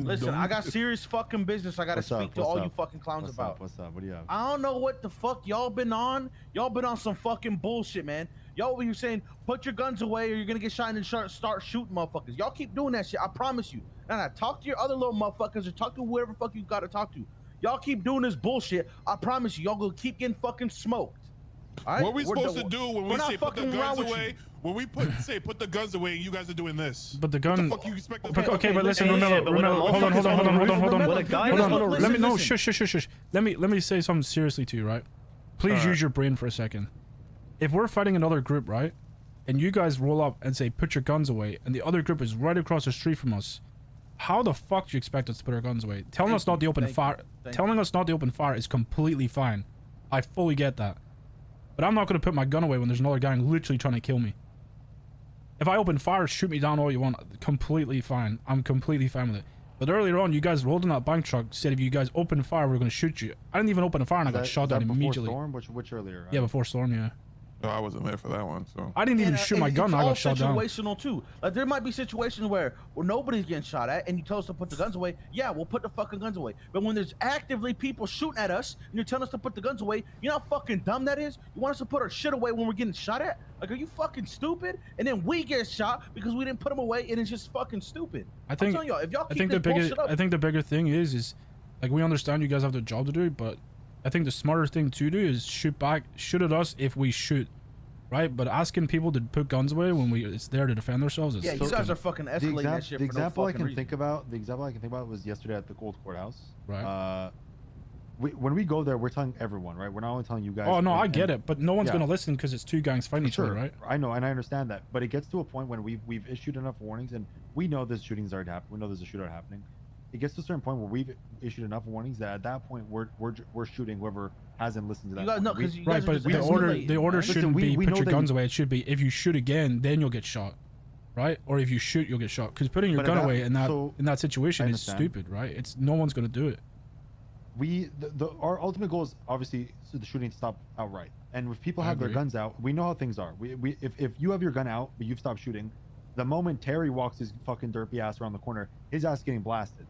Listen, I got serious fucking business I gotta speak to all you fucking clowns about. What's up? What do you have? I don't know what the fuck y'all been on. Y'all been on some fucking bullshit, man. Y'all over here saying, put your guns away or you're gonna get shot and start shooting motherfuckers. Y'all keep doing that shit, I promise you. And I talk to your other little motherfuckers or talk to whoever fuck you gotta talk to. Y'all keep doing this bullshit, I promise you, y'all gonna keep getting fucking smoked. All right? What are we supposed to do when we say put the guns away? When we say put the guns away, you guys are doing this. But the gun. What the fuck you expect us Okay, but listen, remember, hold on. No, shush. Let me say something seriously to you, right? Please use your brain for a second. If we're fighting another group, right, and you guys roll up and say put your guns away, and the other group is right across the street from us, how the fuck do you expect us to put our guns away? Telling us not to open fire is completely fine. I fully get that. But I'm not going to put my gun away when there's another gang literally trying to kill me. If I open fire, shoot me down all you want. Completely fine. I'm completely fine with it. But earlier on, you guys rolled in that bank truck, said if you guys open fire, we're going to shoot you. I didn't even open fire and I got shot down immediately. Storm? Which earlier? Yeah, before Storm, yeah. No, I wasn't there for that one, so. I didn't even shoot my gun. I got shot down. It's situational too. Like there might be situations where nobody's getting shot at, and you tell us to put the guns away. Yeah, we'll put the fucking guns away. But when there's actively people shooting at us, and you're telling us to put the guns away, you know how fucking dumb that is? You want us to put our shit away when we're getting shot at? Like, are you fucking stupid? And then we get shot because we didn't put them away, and it's just fucking stupid. I think. I'm telling y'all, if y'all keep I think the bigger thing is like we understand you guys have the job to do, but I think the smarter thing to do is shoot at us if we shoot. Right, but asking people to put guns away when it's there to defend ourselves is you guys are fucking escalating that shit. The example I can think about was yesterday at the Gold Courthouse. Right. When we go there, we're telling everyone, right? We're not only telling you guys. Oh no, I get it, but no one's gonna listen because it's two gangs fighting each other, right? I know, and I understand that, but it gets to a point when we've issued enough warnings, and we know this shooting's already happened. We know there's a shootout happening. It gets to a certain point where we've issued enough warnings that at that point we're shooting whoever hasn't listened to that. You guys know, right, but the order shouldn't be put your guns away. It should be if you shoot again, then you'll get shot, right? Or if you shoot, you'll get shot. Because putting your gun away in that situation is stupid, right? It's no one's gonna do it. Our ultimate goal is obviously the shooting to stop outright. And if people have their guns out, we know how things are. If you have your gun out but you've stopped shooting, the moment Terry walks his fucking derpy ass around the corner, his ass getting blasted.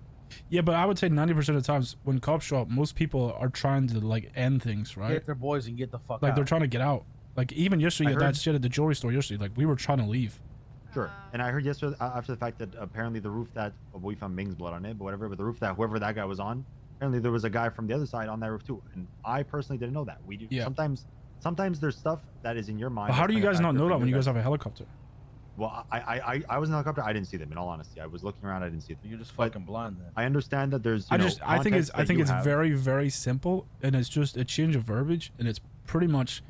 Yeah, but I would say 90% of the times when cops show up, most people are trying to like end things, right? Get their boys and get the fuck out. Like they're trying to get out. Like even yesterday, that shit at the jewelry store yesterday, like we were trying to leave. Sure. And I heard yesterday after the fact that apparently the roof that we found Ming's blood on it, but whatever, but the roof that whoever that guy was on, apparently there was a guy from the other side on that roof too. And I personally didn't know that. We do. Yeah. Sometimes there's stuff that is in your mind. But how do you guys not know that when you guys have a helicopter? Well, I was in a helicopter. I didn't see them. In all honesty, I was looking around. I didn't see them. You're just fucking blind. Then I understand that there's. I think it's very, very simple, and it's just a change of verbiage, and it's pretty much,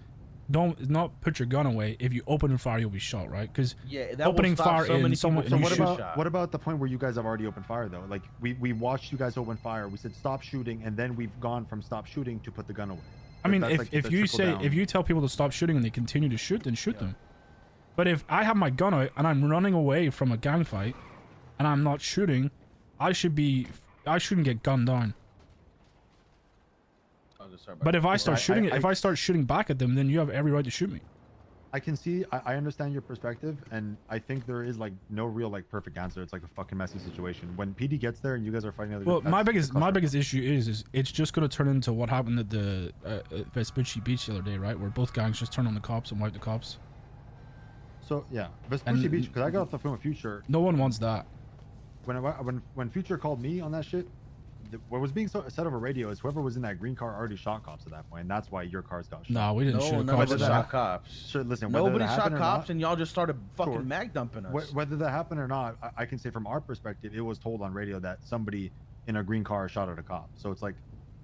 not put your gun away. If you open fire, you'll be shot, right? Because opening fire in someone. So what about the point where you guys have already opened fire though? Like we watched you guys open fire. We said stop shooting, and then we've gone from stop shooting to put the gun away. I mean, if you tell people to stop shooting and they continue to shoot, then shoot them. But if I have my gun out and I'm running away from a gang fight and I'm not shooting, I shouldn't get gunned down. But if I start shooting back at them, then you have every right to shoot me. I can see, I understand your perspective, and I think there is like no real like perfect answer. It's like a fucking messy situation. When PD gets there and you guys are fighting other well, my biggest issue is it's just gonna turn into what happened at the Vespucci Beach the other day, right? Where both gangs just turned on the cops and wiped the cops. So yeah, Vespucci Beach, because I got off the phone with Future. No one wants that. When Future called me on that shit, what was being said over radio is whoever was in that green car already shot cops at that point, and that's why your cars got shot. No, we didn't shoot cops. Nobody shot cops. Sure, listen, nobody shot cops, and y'all just started fucking mag dumping us. Whether that happened or not, I can say from our perspective, it was told on radio that somebody in a green car shot at a cop. So it's like,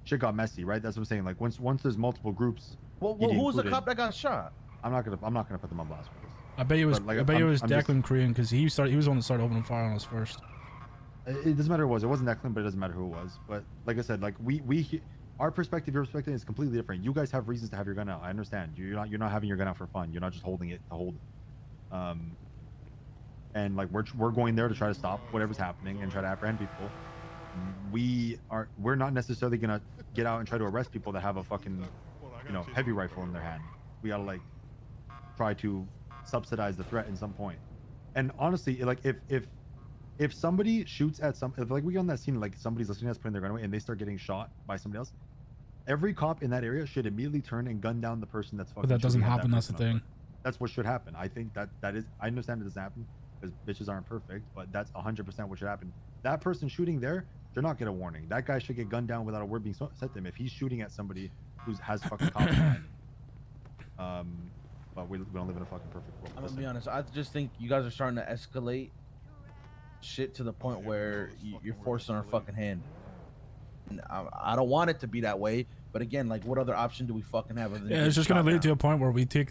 shit got messy, right? That's what I'm saying. Like once there's multiple groups. Well, who was the cop that got shot? I'm not gonna put them on blast for this. I bet it was Declan Korean because he was the one that started opening fire on us first. It doesn't matter who it was. It wasn't Declan, but it doesn't matter who it was. But like I said, like our perspective, your perspective is completely different. You guys have reasons to have your gun out. I understand. You're not having your gun out for fun. You're not just holding it to hold it. And like we're going there to try to stop whatever's happening and try to apprehend people. We're not necessarily gonna get out and try to arrest people that have a fucking heavy rifle in their hand. We gotta like try to subsidize the threat in some point. And honestly, like if if somebody shoots at if like we get on that scene, like somebody's listening to us putting their gun away and they start getting shot by somebody else, every cop in that area should immediately turn and gun down the person that's fucking But that doesn't shooting at happen. that That's the person on thing. foot. That's what should happen. I think that is, I understand it doesn't happen because bitches aren't perfect, but that's 100% what should happen. That person shooting there, they're not get a warning. That guy should get gunned down without a word being said to him if he's shooting at somebody who has fucking cops behind him. But we don't live in a fucking perfect world. I'm gonna be honest. I just think you guys are starting to escalate shit to the point where you're forcing our fucking hand. And I don't want it to be that way, but again, like, what other option do we fucking have? Other than Yeah, it's just gonna shot lead down? to a point where we take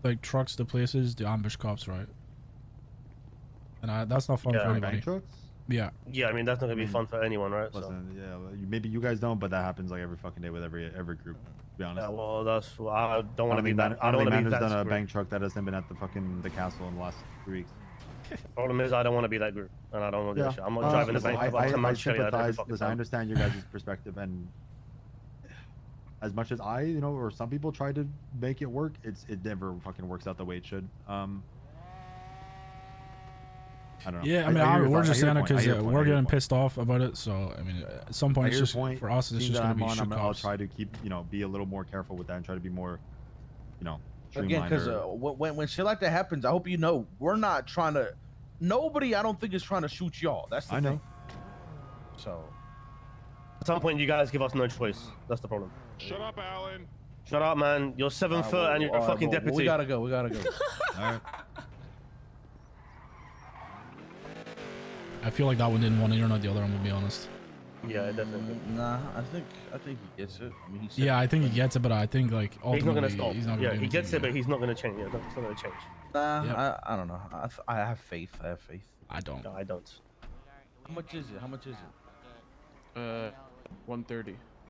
like trucks to places to ambush cops, right? And that's not fun Yeah, for Bank anybody. trucks? Yeah. Yeah, I mean that's not gonna be I mean, fun for anyone, right? Listen, yeah, well, maybe you guys don't, but that happens like every fucking day with every group. To be honest. Yeah, well, that's I don't want to be think that. I don't want to be Manor's that. done a Group. bank truck that hasn't been at the fucking the castle in the last 3 weeks. Problem is, I don't want to be that group, and I don't want to do that shit. I'm not driving the listen, bank. I've got 10 I man Chevy out every sympathize. fucking Listen, I time. understand your guys' perspective, and as much as I, or some people try to make it work, it never fucking works out the way it should. I don't know. Yeah, I mean, we're just saying it because we're getting pissed off about it. So I mean, at some point, it's just for us, it's just gonna be shit I'll cops. try to keep, be a little more careful with that and try to be more, Again, because streamlined when shit like that happens, I hope you know we're not trying to. Nobody, I don't think, is trying to shoot y'all. That's the I thing. know. So At some point, you guys give us no choice. That's the problem. Shut up, Alan. Shut up, man. You're 7 foot and you're a fucking deputy. We gotta go. We gotta go. All right. I feel like that one didn't want to hear, not the other one, to be honest. Yeah, definitely. Nah, I think he gets it. I mean, he said Yeah, I think he gets it, but I think like He's not gonna ultimately stop. he's not gonna Yeah, do he gets it, anything. but he's not gonna change. Yeah, it's not gonna change. Nah, Yep. I don't know. I have faith. I have faith. I don't. No, I don't. How much is it? How much is it? 130.